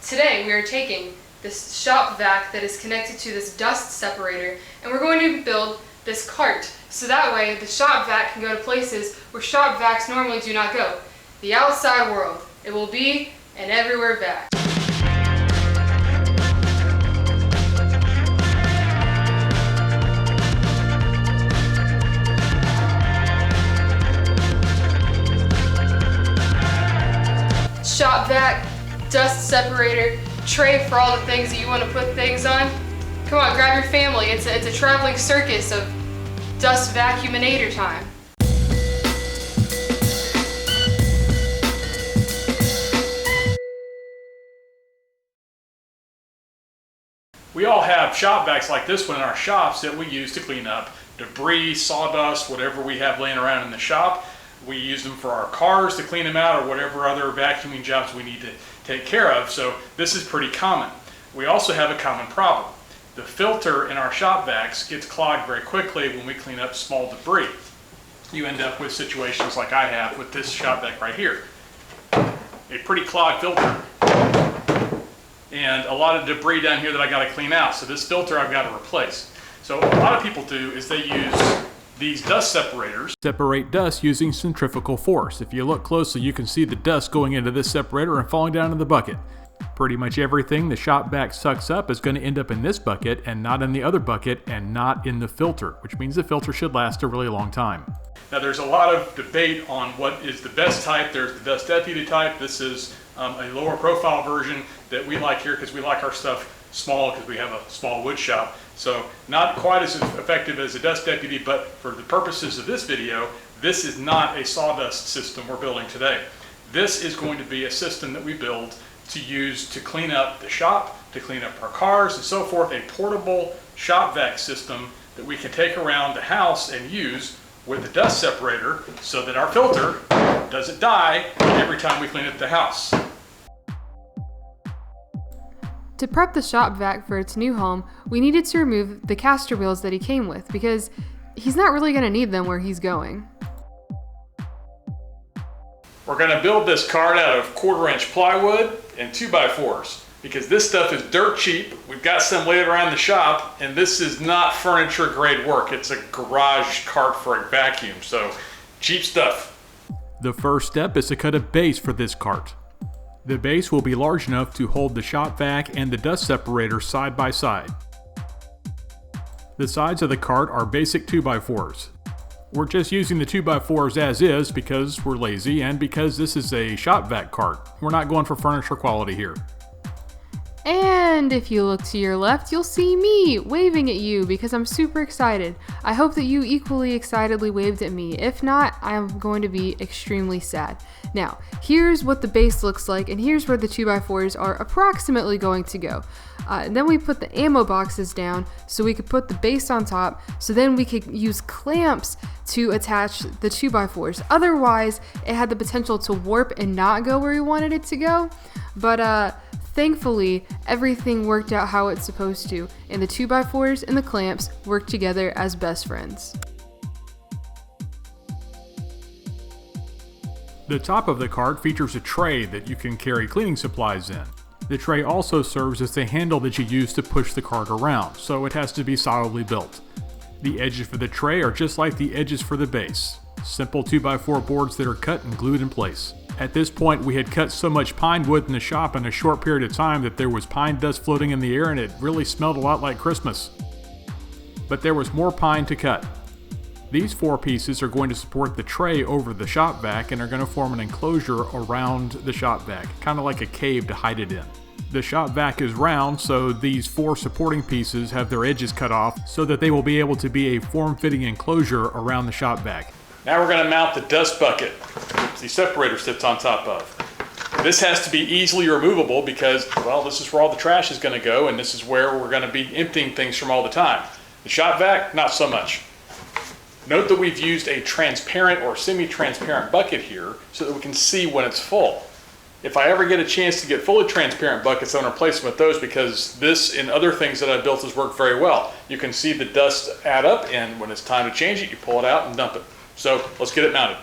Today we are taking this shop vac that is connected to this dust separator, and we're going to build this cart. So that way the shop vac can go to places where shop vacs normally do not go. The outside world. It will be an everywhere vac. Shop vac, dust separator, tray for all the things that you want to put things on. Come on, grab your family. It's a traveling circus of dust vacuuminator time. We all have shop vacs like this one in our shops that we use to clean up debris, sawdust, whatever we have laying around in the shop. We use them for our cars to clean them out or whatever other vacuuming jobs we need to take care of. So this is pretty common. We also have a common problem. The filter in our shop vacs gets clogged very quickly when we clean up small debris. You end up with situations like I have with this shop vac right here. A pretty clogged filter and a lot of debris down here that I got to clean out. So this filter I've got to replace. So what a lot of people do is they use these dust separators. Separate dust using centrifugal force. If you look closely, you can see the dust going into this separator and falling down in the bucket. Pretty much everything the shop vac sucks up is going to end up in this bucket and not in the other bucket and not in the filter, which means the filter should last a really long time. Now there's a lot of debate on what is the best type. There's the dust deputy type. This is a lower profile version that we like here because we like our stuff small because we have a small wood shop. So not quite as effective as a dust deputy, but for the purposes of this video, this is not a sawdust system we're building today. This is going to be a system that we build to use to clean up the shop, to clean up our cars and so forth, a portable shop vac system that we can take around the house and use with the dust separator so that our filter doesn't die every time we clean up the house. To prep the shop vac for its new home, we needed to remove the caster wheels that he came with because he's not really going to need them where he's going. We're going to build this cart out of 1/4-inch plywood and 2x4s because this stuff is dirt cheap. We've got some laid around the shop, and this is not furniture grade work. It's a garage cart for a vacuum, so cheap stuff. The first step is to cut a base for this cart. The base will be large enough to hold the shop vac and the dust separator side by side. The sides of the cart are basic 2x4s. We're just using the 2x4s as is because we're lazy and because this is a shop vac cart. We're not going for furniture quality here. And if you look to your left, you'll see me waving at you because I'm super excited. I hope that you equally excitedly waved at me. If not, I'm going to be extremely sad. Now, here's what the base looks like, and here's where the 2x4s are approximately going to go. And then we put the ammo boxes down so we could put the base on top, so then we could use clamps to attach the 2x4s. Otherwise, it had the potential to warp and not go where we wanted it to go. But thankfully, everything worked out how it's supposed to, and the 2x4s and the clamps worked together as best friends. The top of the cart features a tray that you can carry cleaning supplies in. The tray also serves as the handle that you use to push the cart around, so it has to be solidly built. The edges for the tray are just like the edges for the base. Simple 2x4 boards that are cut and glued in place. At this point, we had cut so much pine wood in the shop in a short period of time that there was pine dust floating in the air and it really smelled a lot like Christmas. But there was more pine to cut. These 4 pieces are going to support the tray over the shop vac and are going to form an enclosure around the shop vac, kind of like a cave to hide it in. The shop vac is round, so these 4 supporting pieces have their edges cut off so that they will be able to be a form-fitting enclosure around the shop vac. Now we're going to mount the dust bucket the separator sits on top of. This has to be easily removable because, well, this is where all the trash is going to go, and this is where we're going to be emptying things from all the time. The shop vac, not so much. Note that we've used a transparent or semi-transparent bucket here so that we can see when it's full. If I ever get a chance to get fully transparent buckets, I'm going to replace them with those because this and other things that I've built has worked very well. You can see the dust add up, and when it's time to change it, you pull it out and dump it. So let's get it mounted.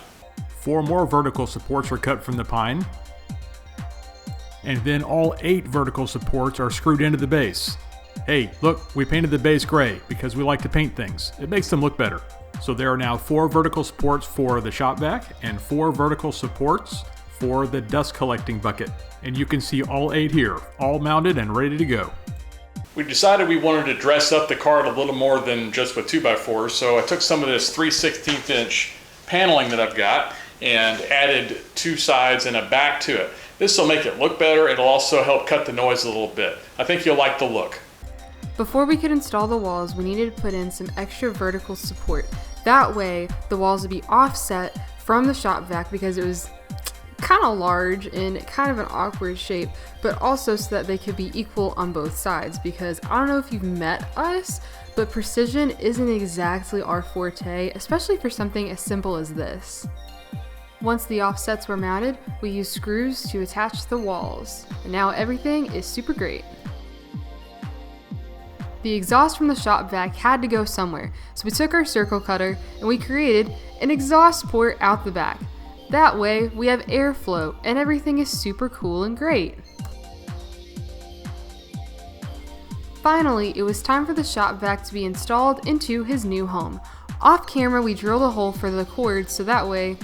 4 more vertical supports are cut from the pine. and then all 8 vertical supports are screwed into the base. Hey, look, we painted the base gray because we like to paint things. It makes them look better. So there are now 4 vertical supports for the shop vac and 4 vertical supports for the dust collecting bucket. And you can see all 8 here, all mounted and ready to go. We decided we wanted to dress up the cart a little more than just with 2x4s, so I took some of this 3/16 inch paneling that I've got and added 2 sides and a back to it. This will make it look better. It'll also help cut the noise a little bit. I think you'll like the look. Before we could install the walls, we needed to put in some extra vertical support. That way, the walls would be offset from the shop vac because it was kind of large and kind of an awkward shape, but also so that they could be equal on both sides, because I don't know if you've met us, but precision isn't exactly our forte, especially for something as simple as this. Once the offsets were mounted, we used screws to attach the walls, and now everything is super great. The exhaust from the shop vac had to go somewhere, so we took our circle cutter and we created an exhaust port out the back. That way, we have airflow and everything is super cool and great. Finally, it was time for the shop vac to be installed into his new home. Off camera, we drilled a hole for the cord so that way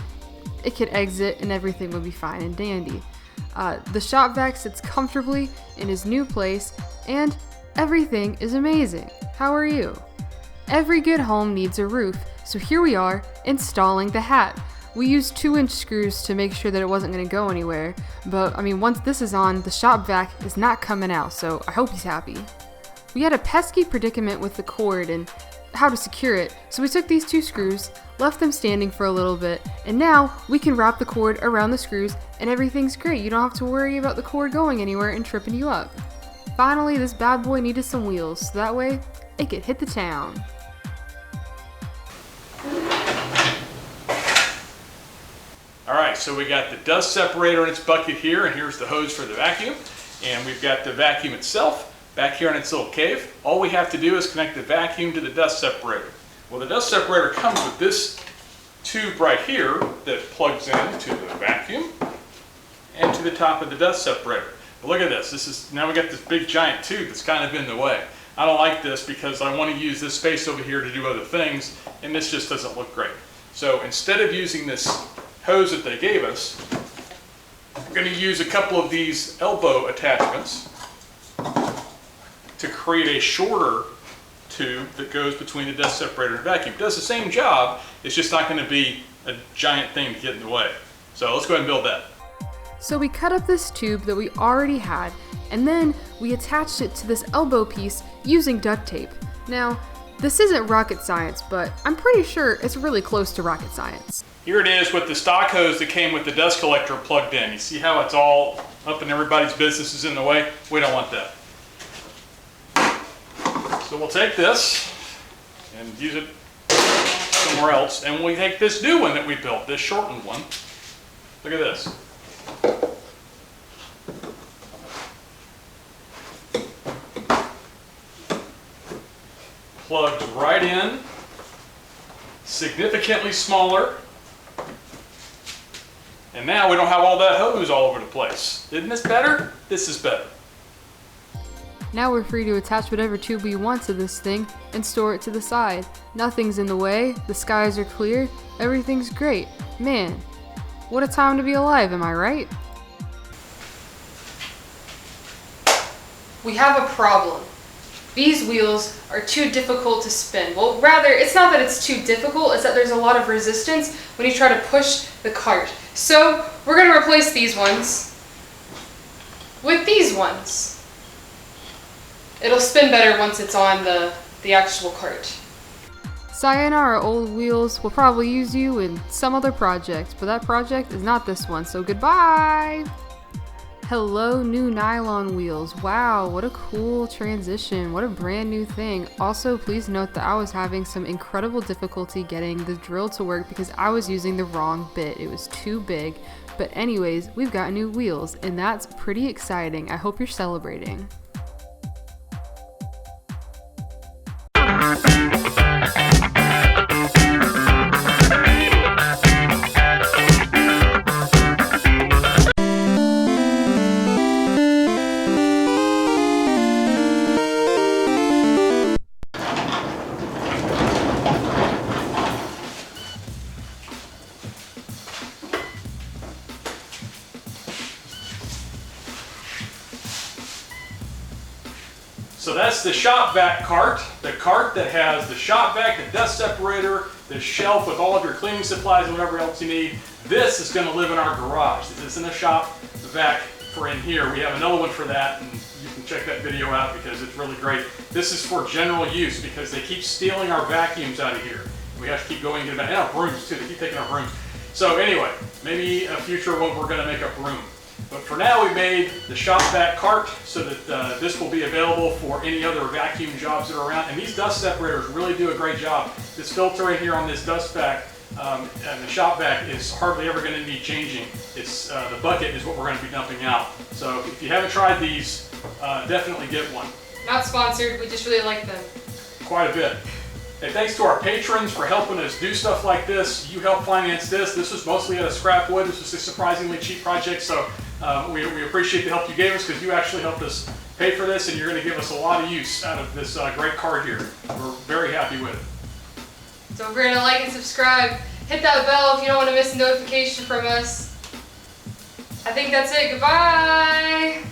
it could exit and everything would be fine and dandy. The shop vac sits comfortably in his new place and everything is amazing. How are you? Every good home needs a roof, so here we are installing the hat. We used 2-inch screws to make sure that it wasn't going to go anywhere, but I mean, once this is on, the shop vac is not coming out, so I hope he's happy. We had a pesky predicament with the cord and how to secure it, so we took these 2 screws, left them standing for a little bit, and now we can wrap the cord around the screws and everything's great. You don't have to worry about the cord going anywhere and tripping you up. Finally, this bad boy needed some wheels, so that way it could hit the town. All right, so we got the dust separator in its bucket here, and here's the hose for the vacuum. And we've got the vacuum itself back here in its little cave. All we have to do is connect the vacuum to the dust separator. Well, the dust separator comes with this tube right here that plugs into the vacuum and to the top of the dust separator. But look at this. Now we got this big giant tube that's kind of in the way. I don't like this because I want to use this space over here to do other things, and this just doesn't look great. So instead of using this hose that they gave us, I'm going to use a couple of these elbow attachments to create a shorter tube that goes between the dust separator and vacuum. It does the same job, it's just not going to be a giant thing to get in the way. So let's go ahead and build that. So we cut up this tube that we already had, and then we attached it to this elbow piece using duct tape. Now, this isn't rocket science, but I'm pretty sure it's really close to rocket science. Here it is with the stock hose that came with the dust collector plugged in. You see how it's all up in everybody's business is in the way? We don't want that. So we'll take this and use it somewhere else, and we take this new one that we built, this shortened one. Look at this. Plugs right in, significantly smaller, and now we don't have all that hose all over the place. Isn't this better? This is better. Now we're free to attach whatever tube we want to this thing and store it to the side. Nothing's in the way, the skies are clear, everything's great. Man, what a time to be alive, am I right? We have a problem. These wheels are too difficult to spin. Well, rather, it's not that it's too difficult, it's that there's a lot of resistance when you try to push the cart. So, we're going to replace these ones with these ones. It'll spin better once it's on the actual cart. Sayonara, old wheels. We'll probably use you in some other project, but that project is not this one, so goodbye! Hello, new nylon wheels. Wow, what a cool transition. What a brand new thing. Also, please note that I was having some incredible difficulty getting the drill to work because I was using the wrong bit. It was too big. But anyways, we've got new wheels, and that's pretty exciting. I hope you're celebrating. So that's the shop vac cart, the cart that has the shop vac, the dust separator, the shelf with all of your cleaning supplies and whatever else you need. This is going to live in our garage. This isn't a shop vac for in here. We have another one for that, and you can check that video out because it's really great. This is for general use because they keep stealing our vacuums out of here. We have to keep going and getting back. And our brooms too, they keep taking our brooms. So anyway, maybe a future one we're going to make a broom. But for now, we made the shop vac cart so that this will be available for any other vacuum jobs that are around. And these dust separators really do a great job. This filter in here on this dust vac and the shop vac is hardly ever going to need changing. It's the bucket is what we're going to be dumping out. So if you haven't tried these, definitely get one. Not sponsored, we just really like them. Quite a bit. And thanks to our patrons for helping us do stuff like this. You helped finance this. This was mostly out of scrap wood. This was a surprisingly cheap project. So we appreciate the help you gave us because you actually helped us pay for this and you're going to give us a lot of use out of this great card here. We're very happy with it. Don't forget to like and subscribe. Hit that bell if you don't want to miss a notification from us. I think that's it. Goodbye.